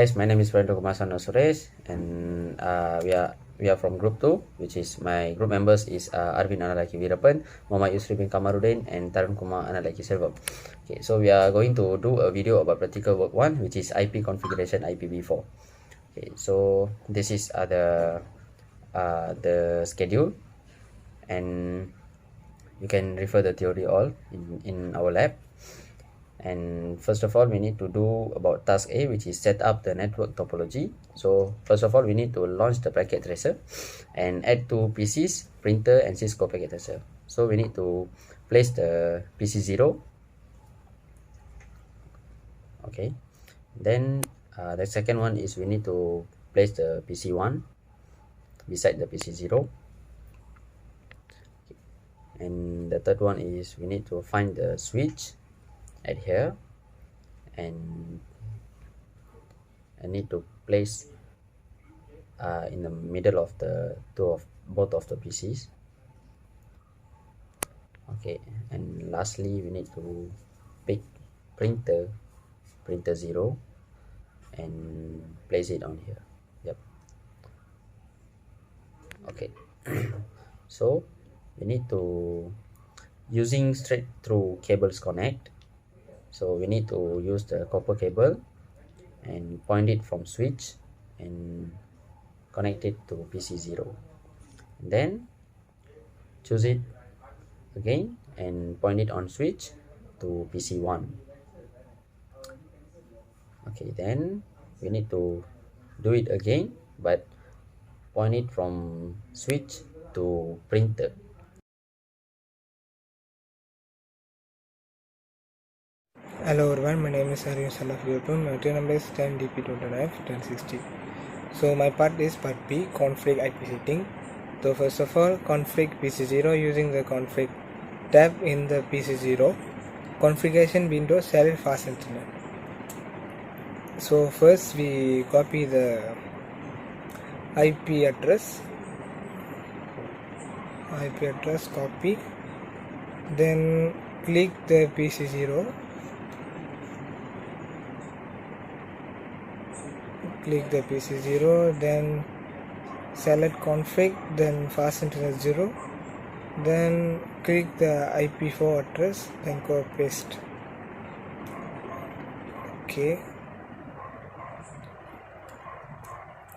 guys, my name is Brando Kumasano Suresh, and we are from group 2, which is my group members is Arvin Analaki Virapan, Muhammad Yusri bin Kamaruddin, and Tarun Kumar Analaki Selvam. Okay, so we are going to do a video about practical work 1, which is IP configuration IPv4. Okay, so this is the schedule, and you can refer the theory all in our lab. And first of all, we need to do about task A, which is set up the network topology. So first of all, we need to launch the packet tracer and add two PCs, printer and Cisco packet tracer. So we need to place the PC0. Okay, then the second one is we need to place the PC1 beside the PC0. And the third one is we need to find the switch at here, and I need to place in the middle of the both of the PCs. Okay, and lastly we need to pick printer 0 and place it on here. Yep. Okay. So we need to using straight through cables connect. So we need to use the copper cable and point it from switch and connect it to PC0. Then choose it again and point it on switch to PC1. Okay, then we need to do it again, but point it from switch to printer. Hello everyone, my name is Arvin Salafiyotun. My turn number is 10DP29F1060. So my part is part B, config IP setting. So first of all, config PC0 using the config tab in the PC0. Configuration window, select fast internet. So first we copy the IP address, copy, then click the PC0. Click the PC0, then select config, then fast internet 0, then click the IP4 address, then go paste. Okay.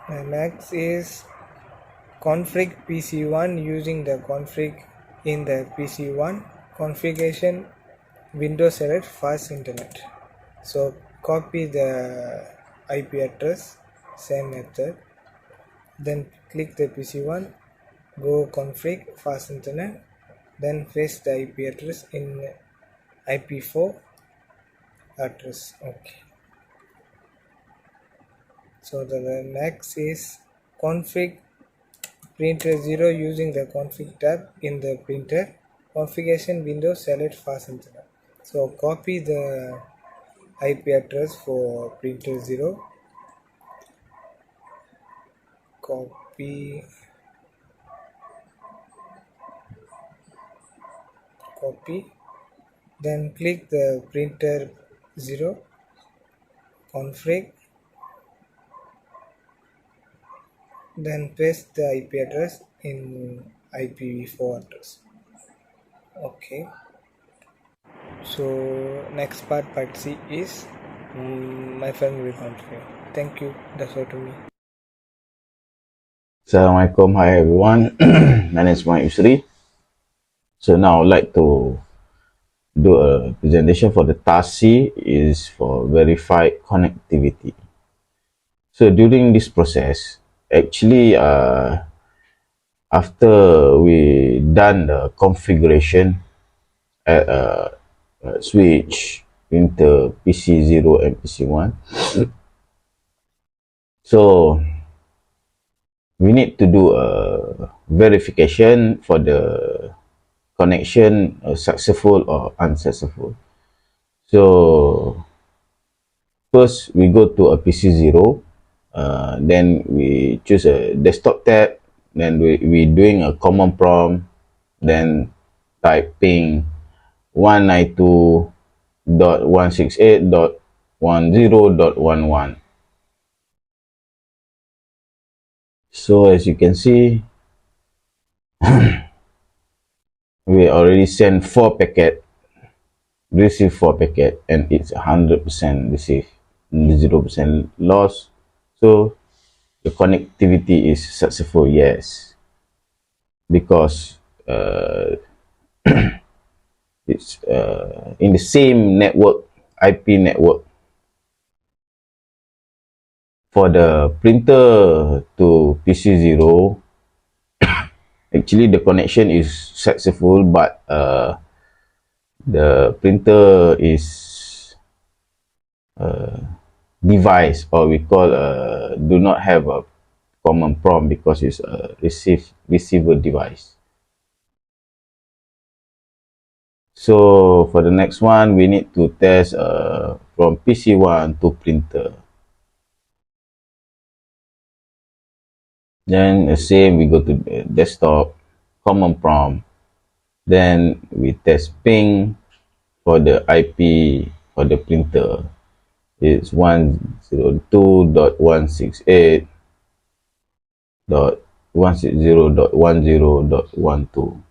And next is config PC1 using the config in the PC1 configuration window, select fast internet. So copy the IP address, same method, then click the PC1, go config fast internet, then paste the IP address in IP4 address. Okay. So the next is config printer 0 using the config tab in the printer configuration window, select fast internet. So copy the IP address for printer 0, copy, then click the printer 0, config, then paste the IP address in IPv4 address. Okay. So next part C is my friend will configure. Thank you. That's all to me. Assalamualaikum, hi everyone. My name is Muhammad Yusri. So now I would like to do a presentation for the task C is for verified connectivity. So during this process, actually after we done the configuration at switch printer PC0 and PC1, so we need to do a verification for the connection successful or unsuccessful. So first we go to a PC0, then we choose a desktop tab, then we doing a command prompt, then typing 192.168.10.11. So as you can see, we already sent 4 packet, receive 4 packet, and it's 100% receive, 0% loss. So the connectivity is successful, yes, because it's in the same network, IP network. For the printer to PC0, actually the connection is successful, but the printer is device, or we call do not have a common prompt because it's a receiver device. So for the next one, we need to test from PC1 to printer. Then the same, we go to desktop, common prompt. Then we test ping for the IP for the printer. It's 102.168.160.10.12.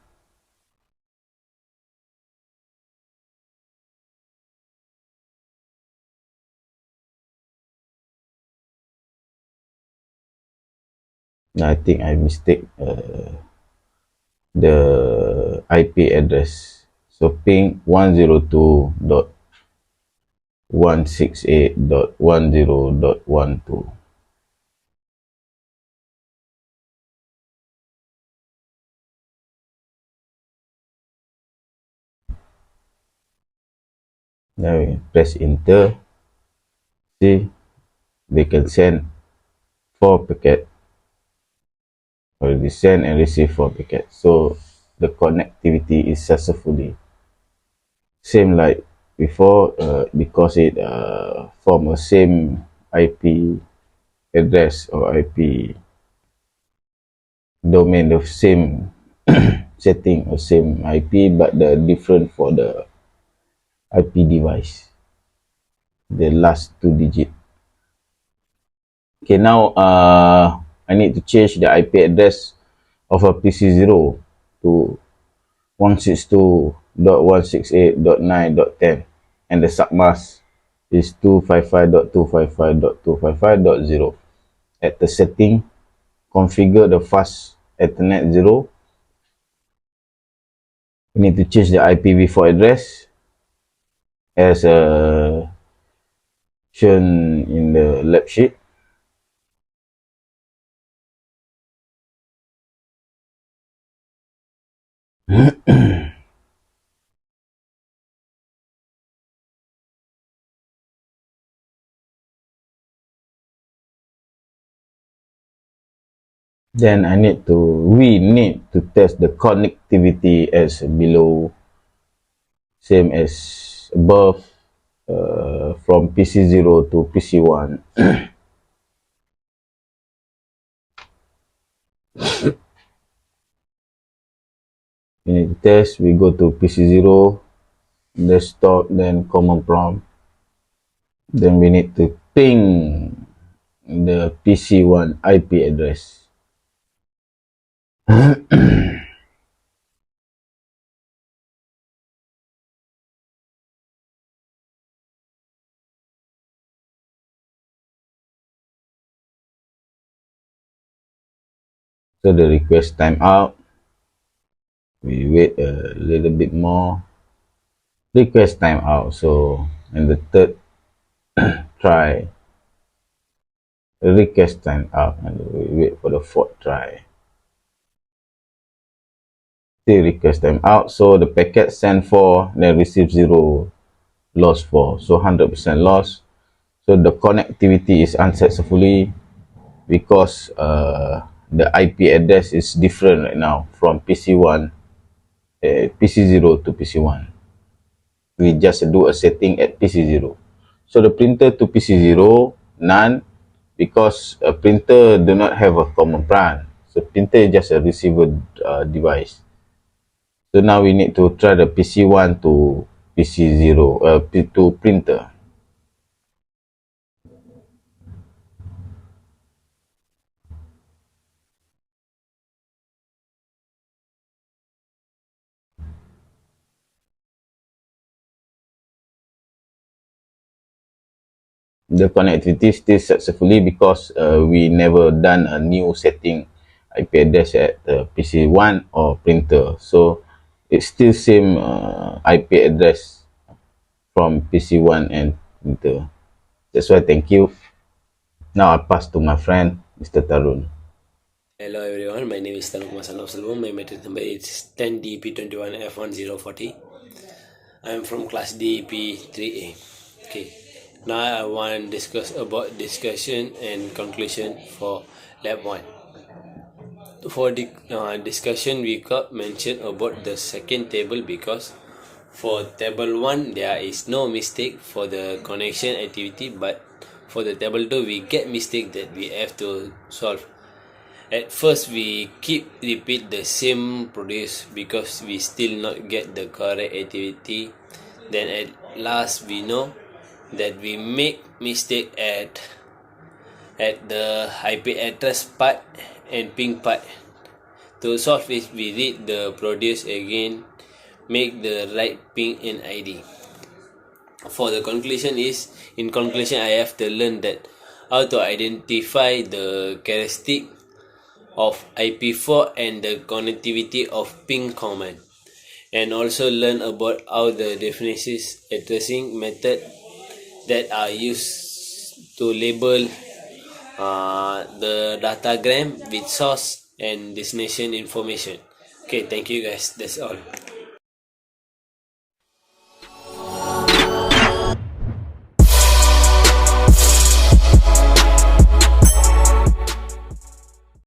I think I mistake the IP address. So ping 102.168.10.12. Now we press enter. See, they can send 4 packet, already send and receive 4 packets. So the connectivity is successfully same like before, because it form a same IP address or IP domain, the same setting or same IP, but the different for the IP device, the last 2 digit. Okay, now I need to change the IP address of a PC0 to 162.168.9.10, and the submask is 255.255.255.0. At the setting, configure the fast Ethernet 0. We need to change the IPv4 address as shown in the lab sheet. Then we need to test the connectivity as below, same as above, from PC0 to PC1. We need to test, we go to PC0, desktop, then common prompt. Then we need to ping the PC1 IP address. So the request timeout, we wait a little bit more, request timeout. So in the third try, request timeout, and we wait for the fourth try. The request timeout, so the packet send 4, then receive 0, loss 4, so 100% loss. So the connectivity is unsuccessfully because the IP address is different right now from PC1, PC0 to PC1. We just do a setting at PC0. So the printer to PC0, none, because a printer do not have a common prompt. So printer is just a receiver device. So now we need to try the PC1 to PC0, to printer. the connectivity still successfully because we never done a new setting IP address at PC1 or printer. So it's still same IP address from PC1 and printer. That's why thank you. Now I pass to my friend, Mr. Tarun. Hello everyone, my name is Telecommunications. My metric number is 10DP21F1040. I am from class DP3A. Okay, now I want to discuss about discussion and conclusion for lab 1. For the discussion, we got mentioned about the second table because for table 1 there is no mistake for the connection activity, but for the table 2 we get mistake that we have to solve. At first we keep repeat the same produce because we still not get the correct activity. Then at last we know that we make mistake at the IP address part and ping part. To solve it, we read the produce again, make the right ping and ID. For the conclusion is, in conclusion I have to learn that how to identify the characteristic of IP4 and the connectivity of ping command, and also learn about how the definitions addressing method that are used to label the datagram with source and destination information. Okay, thank you guys, that's all.